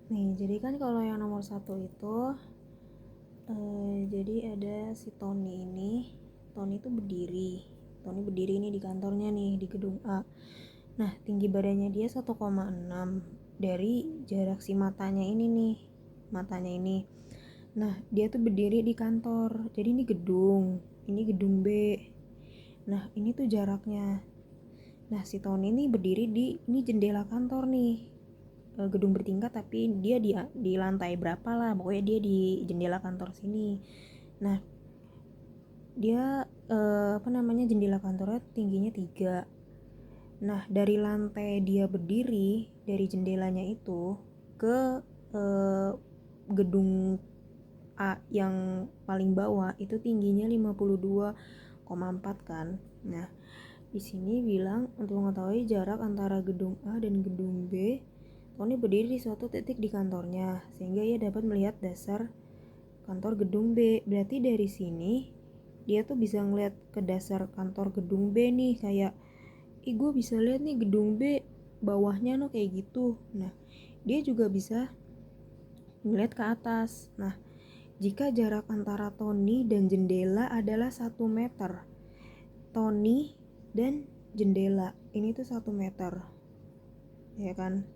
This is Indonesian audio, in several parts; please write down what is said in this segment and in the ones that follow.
Nih, jadi kan kalau yang nomor satu itu jadi ada si Tony ini. Tony itu berdiri nih di kantornya nih di gedung A. Nah, tinggi badannya dia 1,6 dari jarak si matanya ini nih. Matanya ini. Nah, dia tuh berdiri di kantor. Jadi ini gedung B. Nah, ini tuh jaraknya. Nah, si Tony ini berdiri ini jendela kantor nih. Gedung bertingkat tapi dia di lantai berapa lah, pokoknya dia di jendela kantor sini. Nah, dia jendela kantornya tingginya 3. Nah, dari lantai dia berdiri dari jendelanya itu ke eh, gedung A yang paling bawah itu tingginya 52,4 kan. Nah, di sini bilang untuk mengetahui jarak antara gedung A dan gedung B, Tony berdiri di suatu titik di kantornya sehingga ia dapat melihat dasar kantor gedung B. Berarti dari sini dia tuh bisa ngeliat ke dasar kantor gedung B nih, kayak gue bisa lihat nih gedung B bawahnya no kayak gitu. Nah, dia juga bisa ngeliat ke atas. Nah, jika jarak antara Tony dan jendela adalah 1 meter, Tony dan jendela ini tuh 1 meter, ya kan?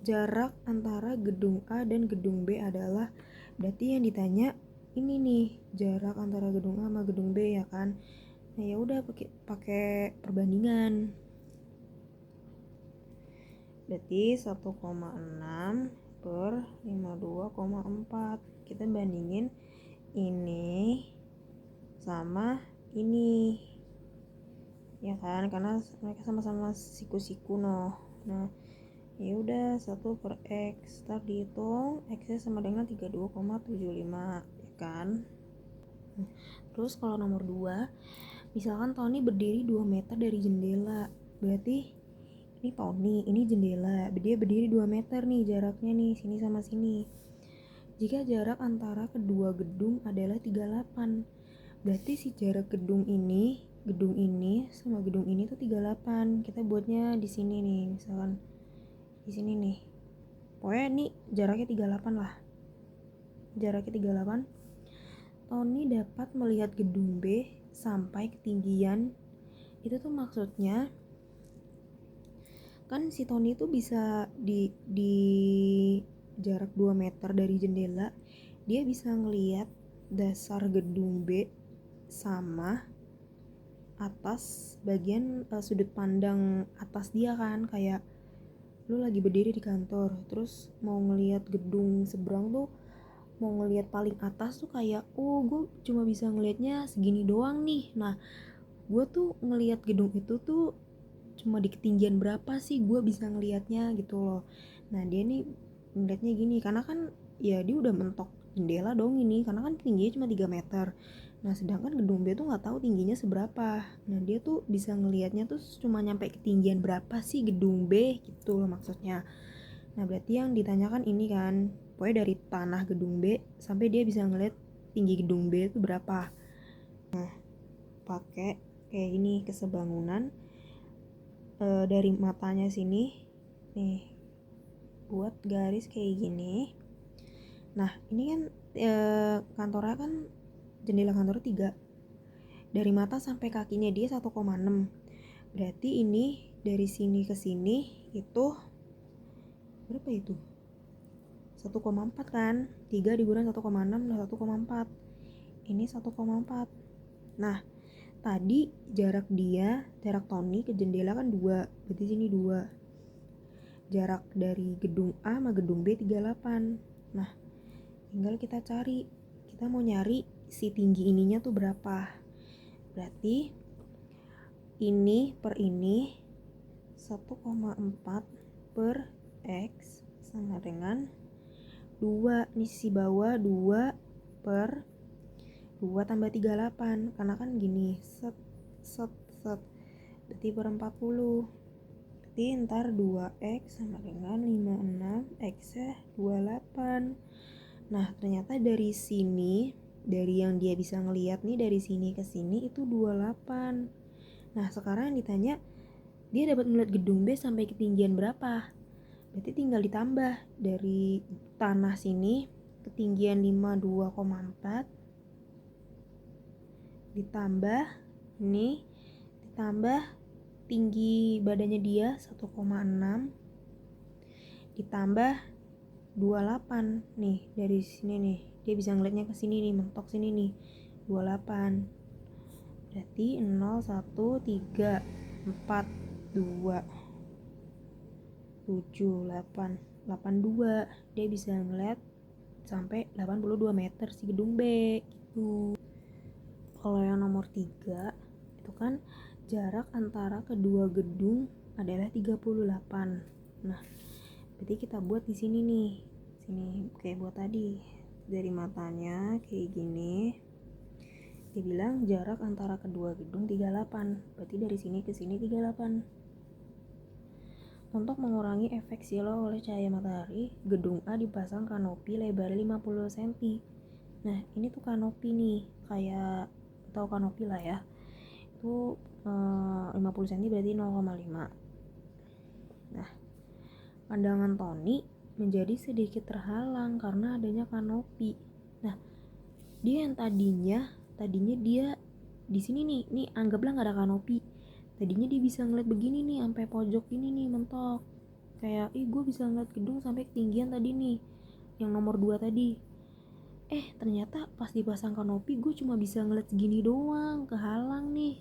Jarak antara gedung A dan gedung B adalah, berarti yang ditanya ini nih, jarak antara gedung A sama gedung B, ya kan? Nah, ya udah pakai perbandingan. Berarti 1,6 per 52,4. Kita bandingin ini sama ini, ya kan, karena mereka sama-sama siku-siku nah ya udah 1 per X, ntar dihitung X nya sama dengan 32,75, ya kan. Terus kalau nomor 2, misalkan Tony berdiri 2 meter dari jendela, berarti ini Tony, ini jendela, dia berdiri 2 meter nih jaraknya nih, sini sama sini. Jika jarak antara kedua gedung adalah 38, berarti si jarak gedung ini sama gedung ini tuh 38. Kita buatnya di sini nih, misalkan di sini nih. Pokoknya ini jaraknya 38 lah. Jaraknya 38. Tony dapat melihat gedung B sampai ketinggian. Itu tuh maksudnya kan si Tony tuh bisa di jarak 2 meter dari jendela, dia bisa ngelihat dasar gedung B sama atas bagian sudut pandang atas dia kan, kayak lu lagi berdiri di kantor terus mau ngelihat gedung seberang tuh, mau ngelihat paling atas tuh kayak gue cuma bisa ngelihatnya segini doang nih. Nah, gue tuh ngelihat gedung itu tuh cuma di ketinggian berapa sih gue bisa ngelihatnya gitu loh. Nah, dia nih ngelihatnya gini karena kan ya dia udah mentok jendela dong ini, karena kan tingginya cuma 3 meter. Nah, sedangkan gedung B tuh nggak tahu tingginya seberapa. Nah, dia tuh bisa ngelihatnya tuh cuma nyampe ketinggian berapa sih gedung B gitu loh maksudnya. Nah, berarti yang ditanyakan ini kan, pokoknya dari tanah gedung B sampai dia bisa ngeliat tinggi gedung B itu berapa. Nah, pakai kayak gini kesebangunan dari matanya sini nih, buat garis kayak gini. Nah, ini kan kantornya kan jendela kantornya 3. Dari mata sampai kakinya dia 1,6. Berarti ini dari sini ke sini itu berapa itu? 1,4 kan? 3 dikurangi 1,6 dan 1,4. Ini 1,4. Nah, tadi jarak Tony ke jendela kan 2. Berarti sini 2. Jarak dari gedung A sama gedung B 38. Nah, tinggal kita cari. Kita mau nyari si tinggi ininya tuh berapa. Berarti ini per ini 1,4 per X sama dengan 2. Nih sisi bawah 2 per 2 tambah 38. Karena kan gini, set set set. Berarti per 40. Berarti ntar 2X sama dengan 56. X nya 28. Nah, ternyata dari sini, dari yang dia bisa ngeliat nih, dari sini ke sini itu 28. Nah, sekarang ditanya dia dapat melihat gedung B sampai ketinggian berapa. Berarti tinggal ditambah dari tanah sini ketinggian 52,4 ditambah ini, ditambah tinggi badannya dia 1,6 ditambah 28 nih dari sini nih. Dia bisa ngeliatnya ke sini nih, mentok sini nih. 28. Berarti 0 1 3 4 2 7 8 82. Dia bisa ngeliat sampai 82 meter si gedung B gitu. Kalau yang nomor 3 itu kan jarak antara kedua gedung adalah 38. Nah, berarti kita buat di sini nih. Sini kayak buat tadi. Dari matanya kayak gini. Dia bilang jarak antara kedua gedung 38. Berarti dari sini ke sini 38. Untuk mengurangi efek silau oleh cahaya matahari, gedung A dipasang kanopi lebar 50 cm. Nah, ini tuh kanopi nih, kayak tahu kanopi lah ya. Itu 50 cm berarti 0,5. Nah, pandangan Tony menjadi sedikit terhalang karena adanya kanopi. Nah, dia yang tadinya dia di sini nih anggaplah nggak ada kanopi. Tadinya dia bisa ngeliat begini nih sampai pojok ini nih mentok. Kayak, gue bisa ngeliat gedung sampai ketinggian tadi nih, yang nomor 2 tadi. Ternyata pas dipasang kanopi gue cuma bisa ngeliat segini doang, kehalang nih.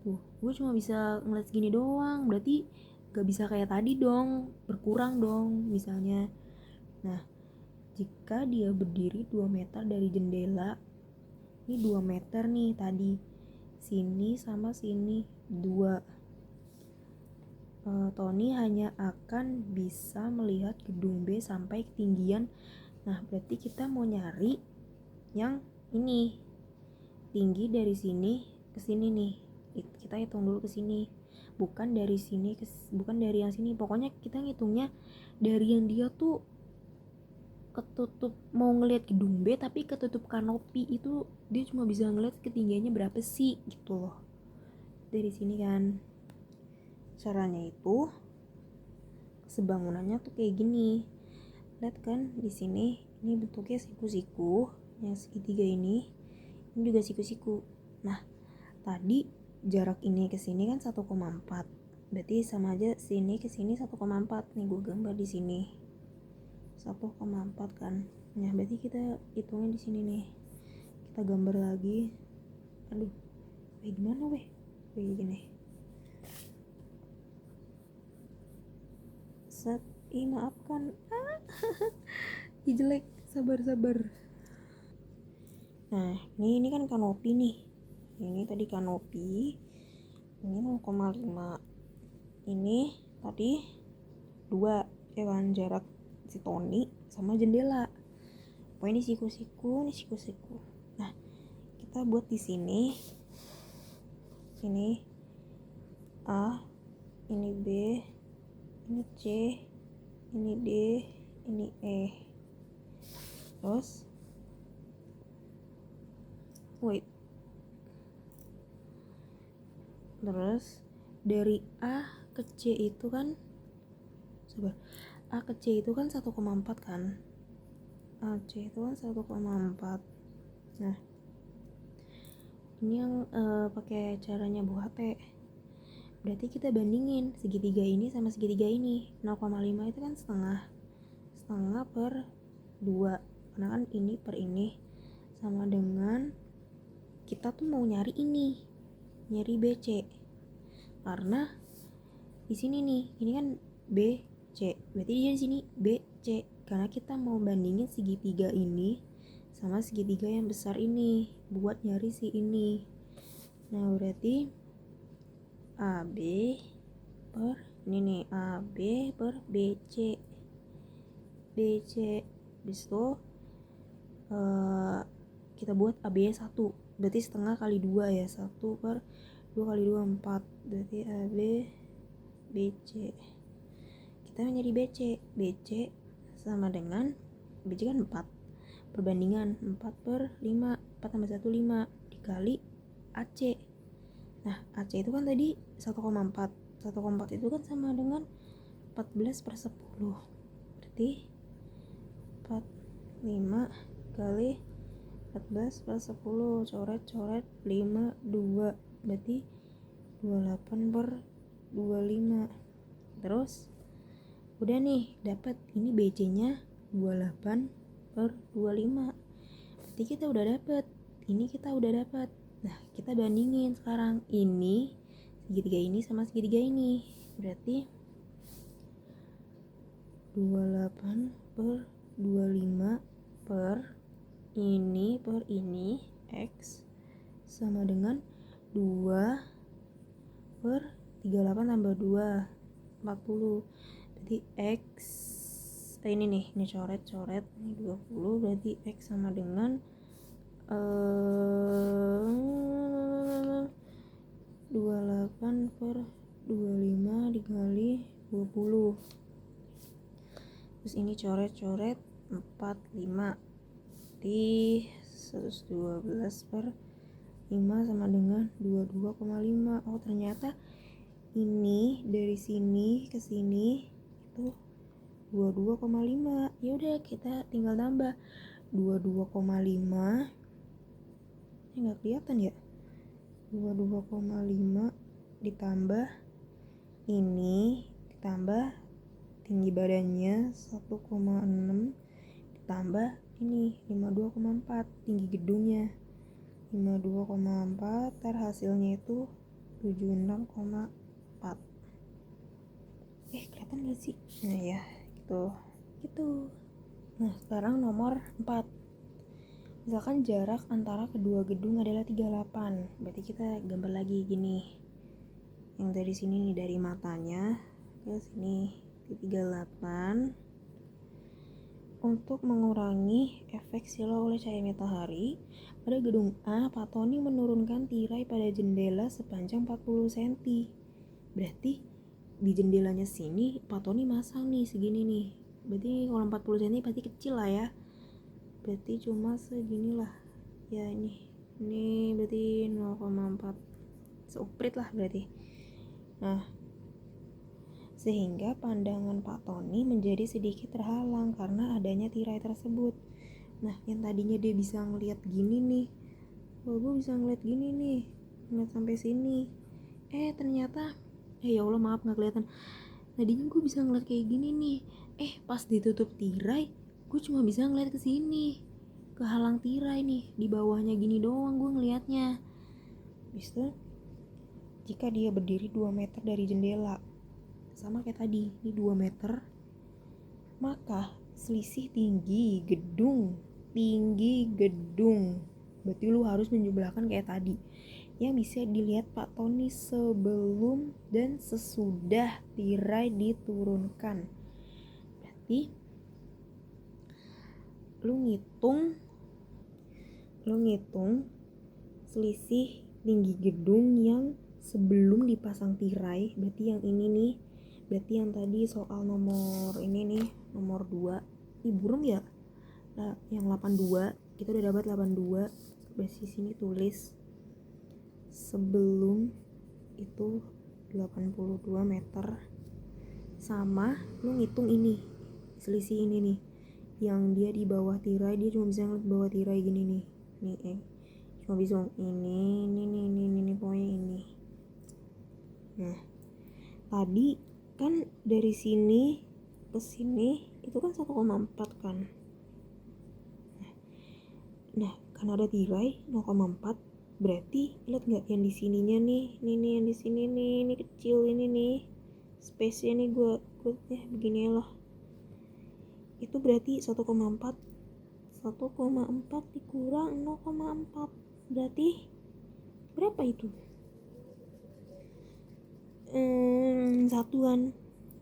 Tuh, gue cuma bisa ngeliat segini doang. Berarti gak bisa kayak tadi dong, berkurang dong misalnya. Nah, jika dia berdiri 2 meter dari jendela, ini 2 meter nih tadi, sini sama sini 2, Tony hanya akan bisa melihat gedung B sampai ketinggian. Nah, berarti kita mau nyari yang ini, tinggi dari sini ke sini nih. Kita hitung dulu ke sini, bukan dari sini bukan dari yang sini. Pokoknya kita ngitungnya dari yang dia tuh ketutup, mau ngelihat gedung B tapi ketutup kanopi itu, dia cuma bisa ngelihat ketinggiannya berapa sih gitu loh. Dari sini kan caranya itu, sebangunannya tuh kayak gini. Lihat kan di sini, ini bentuknya siku-siku, yang segitiga ini juga siku-siku. Nah, tadi jarak ini ke sini kan 1,4. Berarti sama aja sini ke sini 1,4. Nih gue gambar di sini. 1,4 kan. Nah, berarti kita hitungnya di sini nih. Kita gambar lagi. Aduh. Gimana weh? Kayak gini. Set, maafkan. Jelek, sabar. Nah, ini kan kanopi nih. Ini tadi kanopi. Ini 0,5. Ini tadi 2, ya kan, jarak si Tony sama jendela. Pokoknya ini siku-siku. Nah, kita buat di sini. Ini A, ini B, ini C, ini D, ini E. Terus dari A ke C itu kan A ke C itu kan 1,4 kan. AC itu kan 1,4. Nah, ini yang pakai caranya Bu HP. Berarti kita bandingin segitiga ini sama segitiga ini. 0,5 itu kan setengah per 2, karena kan ini per ini, sama dengan kita tuh mau nyari BC. Karena di sini nih, ini kan BC, berarti dia di sini BC, karena kita mau bandingin segitiga ini sama segitiga yang besar ini buat nyari si ini. Nah, berarti AB per ini nih, AB per BC. Habis itu kita buat AB 1, berarti setengah kali 2 ya, 1 per 2 kali 2 4, berarti AB BC. Kita menjadi BC sama dengan BC kan 4, perbandingan 4 per 5, 4 tambah 1 5 dikali AC. Nah, AC itu kan tadi 1,4 itu kan sama dengan 14 per 10. Berarti 45 kali 14 plus 10, coret 5, 2, berarti 28 per 25. Terus udah nih dapat ini BC nya 28 per 25, berarti kita udah dapat ini, kita udah dapat. Nah kita bandingin sekarang ini segitiga ini sama segitiga ini, berarti 28 per 25 per ini X sama dengan 2 per 38 tambah 2, 40. Berarti X ini coret ini 20, berarti X sama dengan 28 per 25 dikali 20. Terus ini coret 45 di 112 per 5 sama dengan 22,5. Oh ternyata ini dari sini ke sini itu 22,5. Ya udah kita tinggal tambah 22,5. Ini nggak kelihatan ya. 22,5 ditambah ini ditambah tinggi badannya 1,6 ditambah ini 52,4 tinggi gedungnya 52,4, hasilnya itu 76,4. Kelihatan gak sih? Nah ya gitu. Nah sekarang nomor 4. Misalkan jarak antara kedua gedung adalah 38, berarti kita gambar lagi gini. Yang dari sini nih, dari matanya ke sini di 38. Untuk mengurangi efek silau oleh cahaya matahari, pada gedung A, Pak Tony menurunkan tirai pada jendela sepanjang 40 cm. Berarti di jendelanya sini Pak Tony masang nih segini nih. Berarti kalau 40 cm pasti kecil lah ya. Berarti cuma seginilah. Ya ini berarti 0,4. Seuprit lah berarti. Nah, sehingga pandangan Pak Tony menjadi sedikit terhalang karena adanya tirai tersebut. Nah yang tadinya dia bisa ngeliat gini nih, gue bisa ngeliat gini nih, ngeliat sampai sini. Ternyata ya Allah maaf nggak kelihatan. Tadinya gue bisa ngeliat kayak gini nih. Pas ditutup tirai, gue cuma bisa ngeliat ke sini, kehalang tirai nih, di bawahnya gini doang gue ngeliatnya. Habis itu jika dia berdiri 2 meter dari jendela, sama kayak tadi, ini 2 meter, maka selisih tinggi gedung, berarti lu harus menjumlahkan kayak tadi, yang bisa dilihat Pak Tony sebelum dan sesudah tirai diturunkan. Berarti lu ngitung selisih tinggi gedung yang sebelum dipasang tirai, berarti yang ini nih. Berarti yang tadi soal nomor ini nih, nomor 2. Burung ya? Nah, yang 82, kita udah dapat 82. Berarti sini tulis sebelum itu 82 meter. Sama lu ngitung ini, selisih ini nih. Yang dia di bawah tirai, dia cuma bisa ngeliat bawah tirai gini nih. Cuma bisa ini pokoknya ini. Nah, tadi kan dari sini ke sini itu kan 1,4 kan. Nah, karena ada tirai 0,4, berarti lihat nggak yang di sininya nih, yang di sini nih, ini kecil ini nih, space-nya nih gue ya begini lah. Itu berarti 1,4 dikurang 0,4 berarti berapa itu? Satuan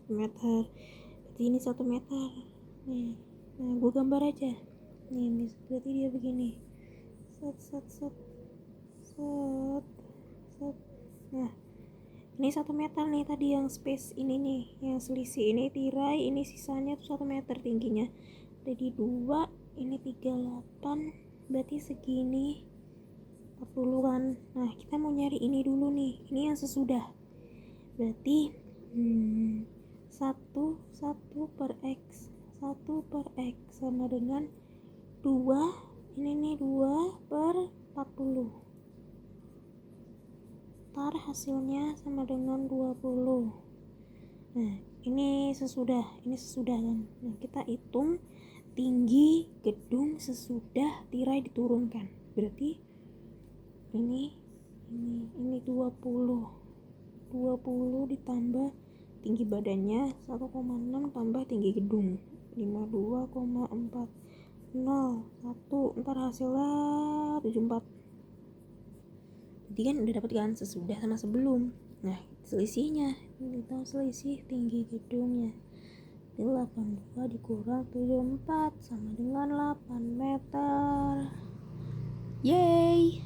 meter. Berarti ini 1 meter nih. Nah gue gambar aja nih, berarti dia begini, set. Nah ini 1 meter nih tadi yang space ini nih, yang selisih ini tirai, ini sisanya tuh 1 meter tingginya. Jadi 2, ini 38, berarti segini 40-an. Nah kita mau nyari ini dulu nih, ini yang sesudah. Berarti 1 per X. 1 per X sama dengan 2. Ini nih 2 per 40. Ntar hasilnya sama dengan 20. Nah, ini sesudah kan. Nah, kita hitung tinggi gedung sesudah tirai diturunkan. Berarti ini 20 ditambah tinggi badannya 1,6 tambah tinggi gedung 52,401. Ntar hasilnya 74. Jadi kan udah dapat kan sesudah sama sebelum. Nah, selisihnya kita selisih tinggi gedungnya 82 dikurang 74 sama dengan 8 meter. Yeay.